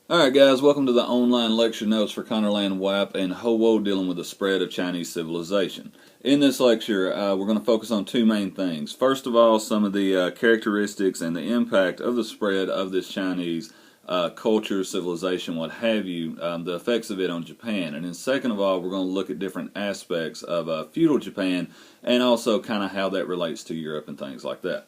Alright guys, welcome to the online lecture notes for Connorland WHAP and Hojo dealing with the spread of Chinese civilization. In this lecture, we're going to focus on two main things. First of all, some of the characteristics and the impact of the spread of this Chinese culture, civilization, what have you, the effects of it on Japan. And then second of all, we're going to look at different aspects of feudal Japan and also kind of how that relates to Europe and things like that.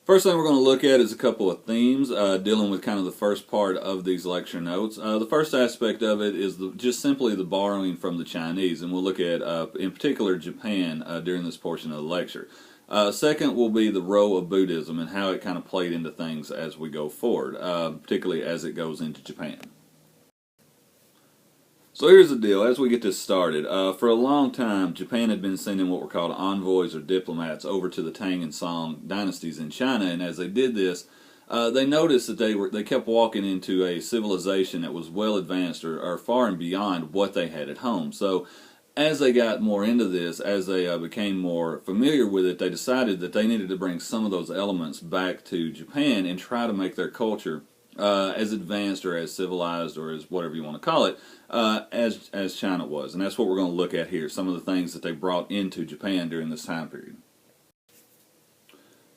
First thing we're going to look at is a couple of themes dealing with kind of the first part of these lecture notes. The first aspect of it is just simply the borrowing from the Chinese, and we'll look at, in particular, Japan during this portion of the lecture. Second will be the role of Buddhism and how it kind of played into things as we go forward, particularly as it goes into Japan. So here's the deal, as we get this started, for a long time Japan had been sending what were called envoys or diplomats over to the Tang and Song dynasties in China, and as they did this, they noticed that they kept walking into a civilization that was well advanced or far and beyond what they had at home. So as they got more into this, as they became more familiar with it, they decided that they needed to bring some of those elements back to Japan and try to make their culture as advanced or as civilized or as whatever you want to call it, as China was. And that's what we're going to look at here, some of the things that they brought into Japan during this time period.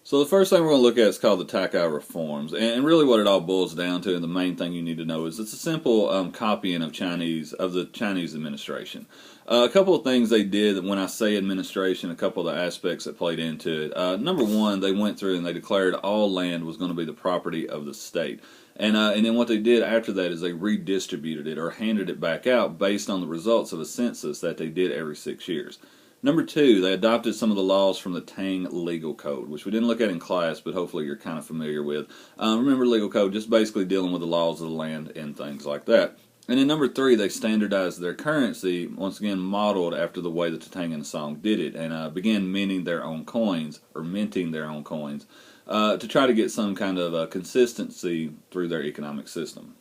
So the first thing we're going to look at is called the Taika Reforms, and really what it all boils down to, and the main thing you need to know, is it's a simple copying of the Chinese administration. A couple of things they did, when I say administration, a couple of the aspects that played into it. Number one, they went through and they declared all land was going to be the property of the state. And then what they did after that is they redistributed it or handed it back out based on the results of a census that they did every 6 years. Number two, they adopted some of the laws from the Tang legal code, which we didn't look at in class, but hopefully you're kind of familiar with. Remember legal code, just basically dealing with the laws of the land and things like that. And then number three, they standardized their currency, once again modeled after the way that the Tang and the Song did it, and began minting their own coins, to try to get some kind of consistency through their economic system.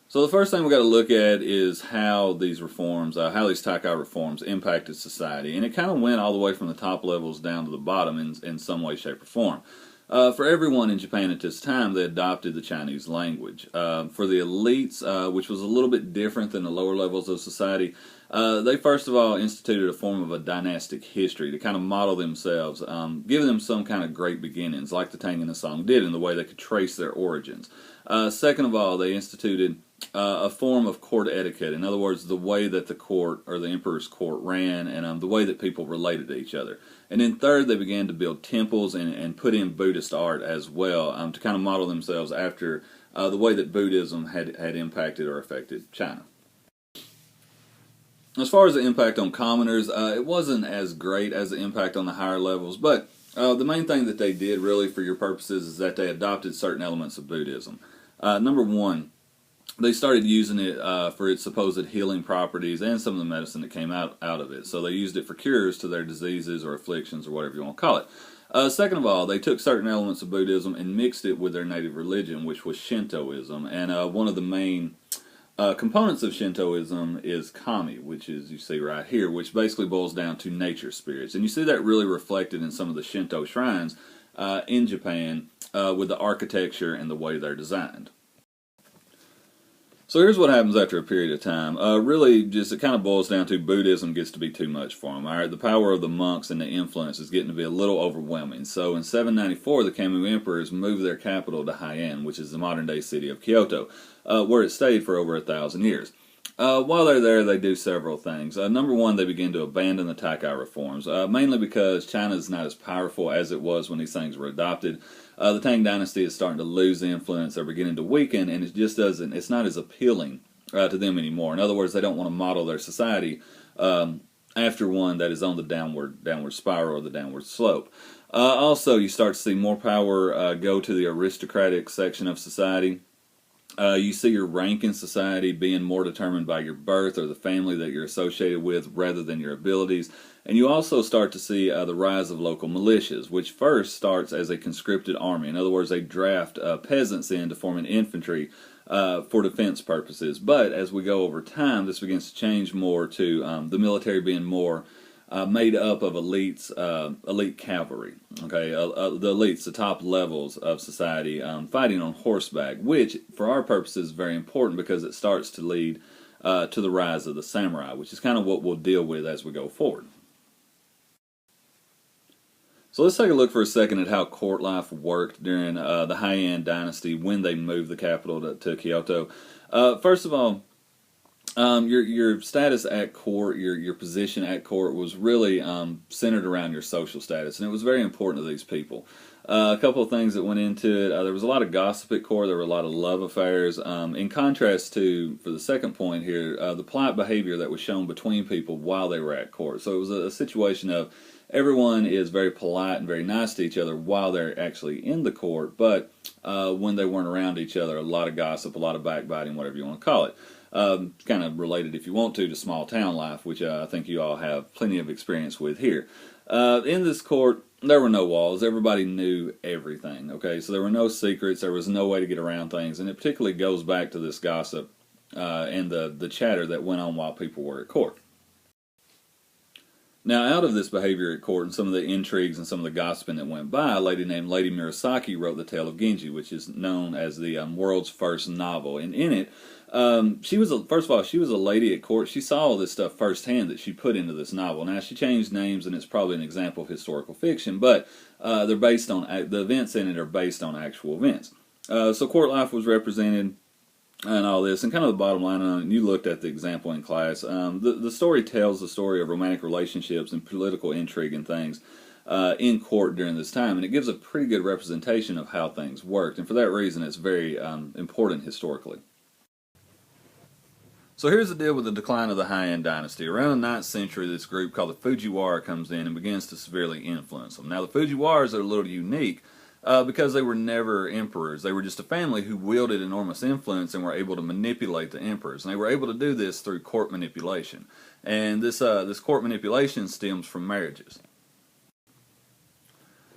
So the first thing we've got to look at is how these reforms, how these Taika reforms impacted society. And it kind of went all the way from the top levels down to the bottom in some way, shape, or form. For everyone in Japan at this time, they adopted the Chinese language. For the elites, which was a little bit different than the lower levels of society, they first of all instituted a form of a dynastic history to kind of model themselves, give them some kind of great beginnings, like the Tang and the Song did, in the way they could trace their origins. Second of all, they instituted a form of court etiquette. In other words, the way that the court or the emperor's court ran, and the way that people related to each other. And then third, they began to build temples and put in Buddhist art as well, to kind of model themselves after the way that Buddhism had impacted or affected China. As far as the impact on commoners, it wasn't as great as the impact on the higher levels, but the main thing that they did really for your purposes is that they adopted certain elements of Buddhism. Number one, they started using it for its supposed healing properties and some of the medicine that came out of it. So they used it for cures to their diseases or afflictions or whatever you want to call it. Second of all, they took certain elements of Buddhism and mixed it with their native religion, which was Shintoism. And one of the main components of Shintoism is kami, which is, you see right here, which basically boils down to nature spirits. And you see that really reflected in some of the Shinto shrines in Japan with the architecture and the way they're designed. So here's what happens after a period of time. Really, just it kind of boils down to Buddhism gets to be too much for them. All right, the power of the monks and the influence is getting to be a little overwhelming. So in 794, the Kammu emperors moved their capital to Heian, which is the modern-day city of Kyoto, where it stayed for over 1,000 years. While they're there, they do several things. Number one, they begin to abandon the Taika reforms, mainly because China is not as powerful as it was when these things were adopted. The Tang dynasty is starting to lose the influence, they're beginning to weaken, and it's not as appealing to them anymore. In other words, they don't want to model their society after one that is on the downward spiral or the downward slope. Also, you start to see more power go to the aristocratic section of society. You see your rank in society being more determined by your birth or the family that you're associated with rather than your abilities. And you also start to see the rise of local militias, which first starts as a conscripted army. In other words, they draft peasants in to form an infantry for defense purposes. But as we go over time, this begins to change more to the military being more made up of elite cavalry. Okay, the elites, the top levels of society, fighting on horseback, which for our purposes is very important because it starts to lead to the rise of the samurai, which is kind of what we'll deal with as we go forward. So let's take a look for a second at how court life worked during the Heian dynasty when they moved the capital to Kyoto. First of all, your status at court, your position at court was really centered around your social status, and it was very important to these people. A couple of things that went into it. There was a lot of gossip at court. There were a lot of love affairs. In contrast to, for the second point here, the polite behavior that was shown between people while they were at court. So it was a situation of everyone is very polite and very nice to each other while they're actually in the court, but when they weren't around each other, a lot of gossip, a lot of backbiting, whatever you want to call it. Kind of related, if you want to small town life, which I think you all have plenty of experience with here. In this court, there were no walls. Everybody knew everything. Okay, so there were no secrets. There was no way to get around things, and it particularly goes back to this gossip and the chatter that went on while people were at court. Now, out of this behavior at court and some of the intrigues and some of the gossiping that went by, a lady named Lady Murasaki wrote the tale of Genji, which is known as the world's first novel. And in it, first of all, she was a lady at court. She saw all this stuff firsthand that she put into this novel. Now, she changed names, and it's probably an example of historical fiction, but they're based on the events in it are based on actual events. So court life was represented and all this, and kind of the bottom line on it, and you looked at the example in class. The story tells the story of romantic relationships and political intrigue and things in court during this time, and it gives a pretty good representation of how things worked, and for that reason it's very important historically. So here's the deal with the decline of the Heian dynasty. Around the 9th century, this group called the Fujiwara comes in and begins to severely influence them. Now the Fujiwaras are a little unique because they were never emperors. They were just a family who wielded enormous influence and were able to manipulate the emperors. And they were able to do this through court manipulation. And this court manipulation stems from marriages.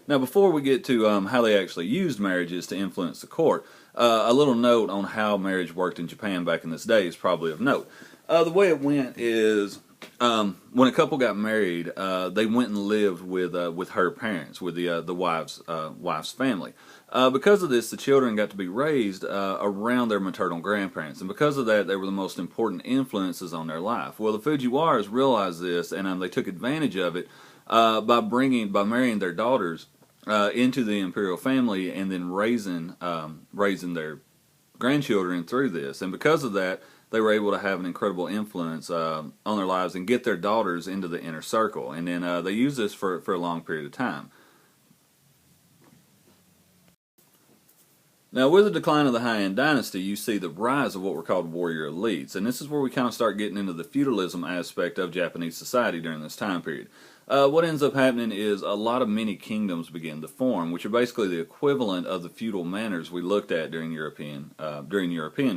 Now, before we get to how they actually used marriages to influence the court, a little note on how marriage worked in Japan back in this day is probably of note. The way it went is when a couple got married, they went and lived with her parents, with the wife's family. Because of this, the children got to be raised around their maternal grandparents, and because of that, they were the most important influences on their life. Well, the Fujiwaras realized this, and they took advantage of it by marrying their daughters into the imperial family, and then raising their grandchildren through this. And because of that, they were able to have an incredible influence on their lives and get their daughters into the inner circle. And then they used this for a long period of time. Now, with the decline of the Heian dynasty, you see the rise of what were called warrior elites. And this is where we kind of start getting into the feudalism aspect of Japanese society during this time period. What ends up happening is a lot of mini kingdoms begin to form, which are basically the equivalent of the feudal manors we looked at during European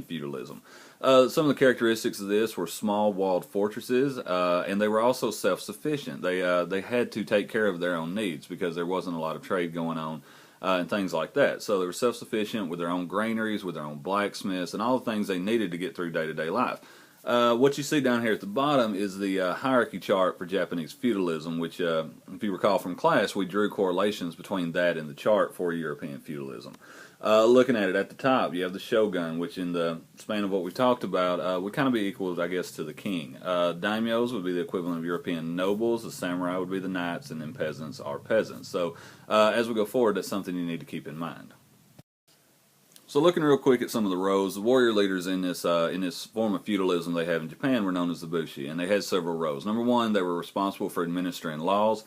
feudalism. Some of the characteristics of this were small walled fortresses, and they were also self-sufficient. They had to take care of their own needs because there wasn't a lot of trade going on and things like that. So they were self-sufficient with their own granaries, with their own blacksmiths, and all the things they needed to get through day-to-day life. What you see down here at the bottom is the hierarchy chart for Japanese feudalism, which, if you recall from class, we drew correlations between that and the chart for European feudalism. Looking at it at the top, you have the shogun, which in the span of what we talked about would kind of be equal, I guess, to the king. Daimyos would be the equivalent of European nobles, the samurai would be the knights, and then peasants are peasants. So as we go forward, that's something you need to keep in mind. So looking real quick at some of the roles, the warrior leaders in this form of feudalism they have in Japan were known as the bushi, and they had several roles. Number one, they were responsible for administering laws.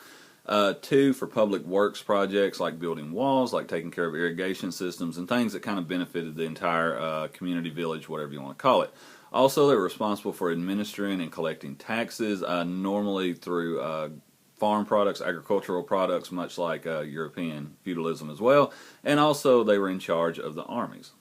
Two, for public works projects like building walls, like taking care of irrigation systems, and things that kind of benefited the entire community, village, whatever you want to call it. Also, they were responsible for administering and collecting taxes, normally through farm products, agricultural products, much like European feudalism as well. And also, they were in charge of the armies.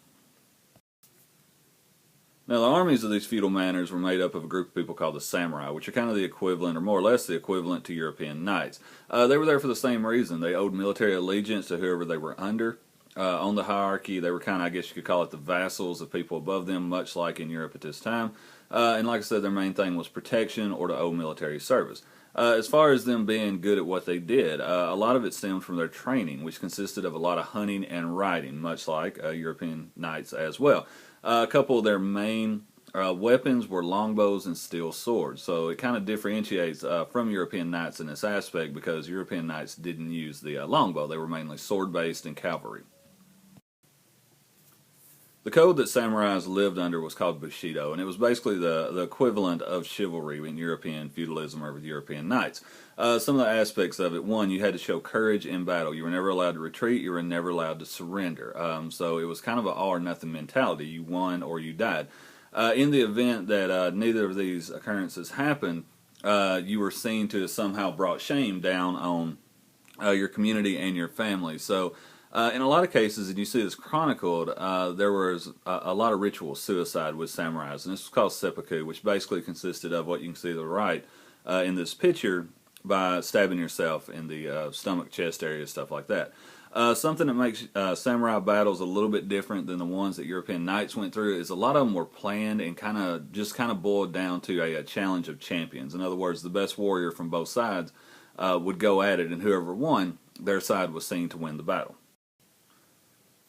Now, the armies of these feudal manors were made up of a group of people called the samurai, which are kind of the equivalent, or more or less the equivalent, to European knights. They were there for the same reason. They owed military allegiance to whoever they were under. On the hierarchy, they were kind of, I guess you could call it, the vassals of people above them, much like in Europe at this time. And like I said, their main thing was protection or to owe military service. As far as them being good at what they did, a lot of it stemmed from their training, which consisted of a lot of hunting and riding, much like European knights as well. A couple of their main weapons were longbows and steel swords, so it kind of differentiates from European knights in this aspect because European knights didn't use the longbow. They were mainly sword-based and cavalry. The code that samurais lived under was called bushido, and it was basically the equivalent of chivalry in European feudalism or with European knights. Some of the aspects of it: one, you had to show courage in battle. You were never allowed to retreat. You were never allowed to surrender. So it was kind of an all or nothing mentality. You won or you died. In the event that neither of these occurrences happened, you were seen to have somehow brought shame down on your community and your family. So in a lot of cases, and you see this chronicled, there was a lot of ritual suicide with samurais, and this was called seppuku, which basically consisted of what you can see to the right in this picture by stabbing yourself in the stomach, chest area, stuff like that. Something that makes samurai battles a little bit different than the ones that European knights went through is a lot of them were planned and kind of boiled down to a challenge of champions. In other words, the best warrior from both sides would go at it, and whoever won, their side was seen to win the battle.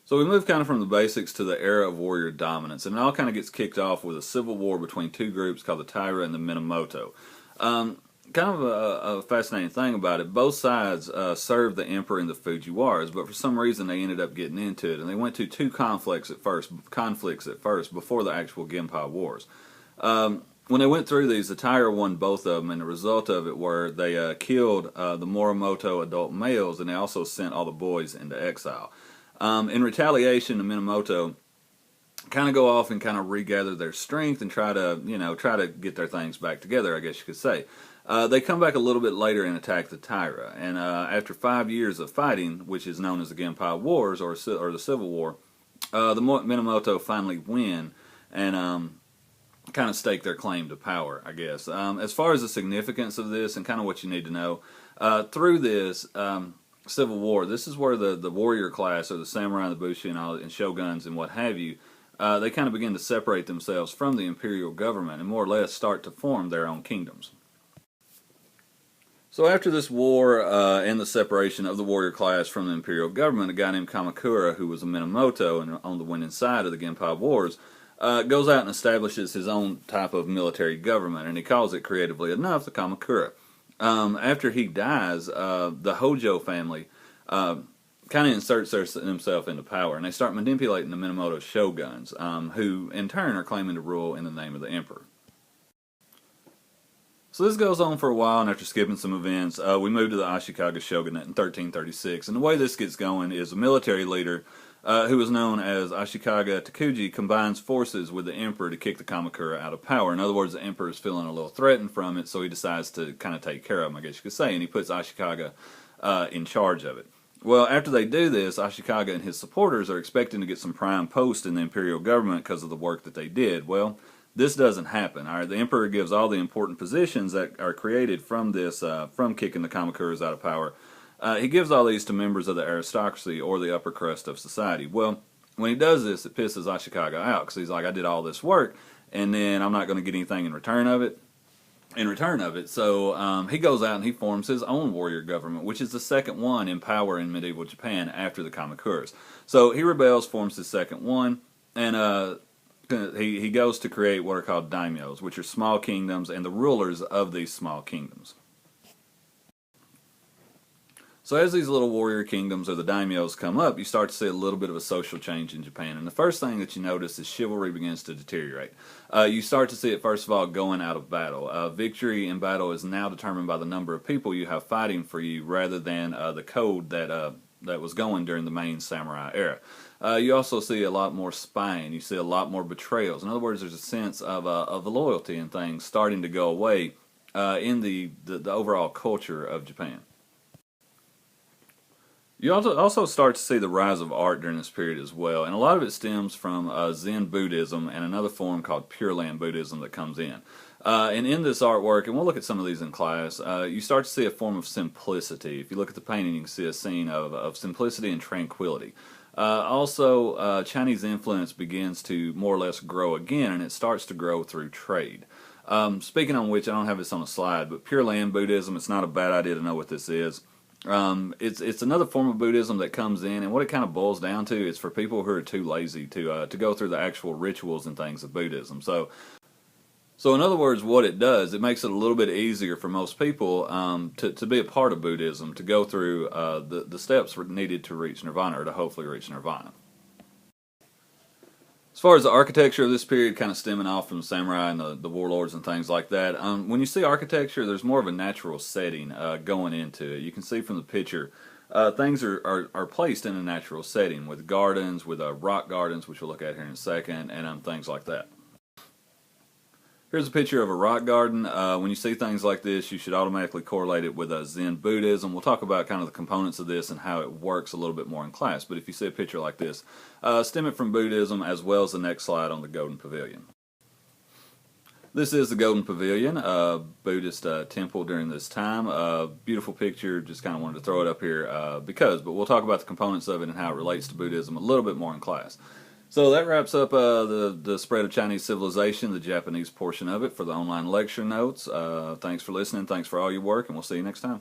So we move kind of from the basics to the era of warrior dominance, and it all kind of gets kicked off with a civil war between two groups called the Taira and the Minamoto. Kind of a fascinating thing about it, both sides served the emperor and the Fujiwaras, but for some reason they ended up getting into it, and they went to two conflicts at first before the actual Gempel Wars. When they went through these, the Taira won both of them, and the result of it were they killed the Muramoto adult males, and they also sent all the boys into exile. In retaliation, the Minamoto kind of go off and kind of regather their strength and try to get their things back together, I guess you could say. They come back a little bit later and attack the Taira, and after 5 years of fighting, which is known as the Gempel Wars or the Civil War, the Minamoto finally win and kind of stake their claim to power, I guess. As far as the significance of this and kind of what you need to know, through this Civil War, this is where the warrior class, or the samurai, the bushi, and shoguns, and what have you, they kind of begin to separate themselves from the imperial government and more or less start to form their own kingdoms. So after this war and the separation of the warrior class from the imperial government, a guy named Kamakura, who was a Minamoto and on the winning side of the Gempel Wars, goes out and establishes his own type of military government, and he calls it, creatively enough, the Kamakura. After he dies, the Hojo family kind of inserts themselves into power, and they start manipulating the Minamoto shoguns, who in turn are claiming to rule in the name of the emperor. So this goes on for a while, and after skipping some events, we move to the Ashikaga Shogunate in 1336, and the way this gets going is a military leader who is known as Ashikaga Takuji combines forces with the emperor to kick the Kamakura out of power. In other words, the emperor is feeling a little threatened from it, so he decides to kind of take care of him, I guess you could say, and he puts Ashikaga in charge of it. Well, after they do this, Ashikaga and his supporters are expecting to get some prime posts in the imperial government because of the work that they did. Well, this doesn't happen. All right, the emperor gives all the important positions that are created from this, from kicking the Kamakuras out of power. He gives all these to members of the aristocracy or the upper crust of society. Well, when he does this, it pisses Ashikaga out because he's like, I did all this work, and then I'm not going to get anything in return of it. So he goes out and he forms his own warrior government, which is the second one in power in medieval Japan after the Kamakuras. So he rebels, forms his second one, and he goes to create what are called daimyos, which are small kingdoms, and the rulers of these small kingdoms. So as these little warrior kingdoms, or the daimyos, come up, you start to see a little bit of a social change in Japan. And the first thing that you notice is chivalry begins to deteriorate. You start to see it, first of all, going out of battle. Victory in battle is now determined by the number of people you have fighting for you rather than the code that was going during the main samurai era. You also see a lot more spying. You see a lot more betrayals. In other words, there's a sense of loyalty and things starting to go away in the overall culture of Japan. You also start to see the rise of art during this period as well, and a lot of it stems from Zen Buddhism and another form called Pure Land Buddhism that comes in. And in this artwork, and we'll look at some of these in class, you start to see a form of simplicity. If you look at the painting, you can see a scene of simplicity and tranquility. Also, Chinese influence begins to more or less grow again, and it starts to grow through trade. Speaking on which, I don't have this on a slide, but Pure Land Buddhism, it's not a bad idea to know what this is. It's another form of Buddhism that comes in, and what it kind of boils down to is for people who are too lazy to go through the actual rituals and things of Buddhism. So in other words, what it does, it makes it a little bit easier for most people to be a part of Buddhism, to go through the steps needed to reach nirvana, or to hopefully reach nirvana. As far as the architecture of this period, kind of stemming off from the samurai and the warlords and things like that, when you see architecture, there's more of a natural setting going into it. You can see from the picture, things are placed in a natural setting with gardens, with rock gardens, which we'll look at here in a second, and things like that. Here's a picture of a rock garden. When you see things like this, you should automatically correlate it with Zen Buddhism. We'll talk about kind of the components of this and how it works a little bit more in class. But if you see a picture like this, stem it from Buddhism, as well as the next slide on the Golden Pavilion. This is the Golden Pavilion, Buddhist temple during this time. Beautiful picture, just kind of wanted to throw it up here but we'll talk about the components of it and how it relates to Buddhism a little bit more in class. So that wraps up the spread of Chinese civilization, the Japanese portion of it, for the online lecture notes. Thanks for listening. Thanks for all your work, and we'll see you next time.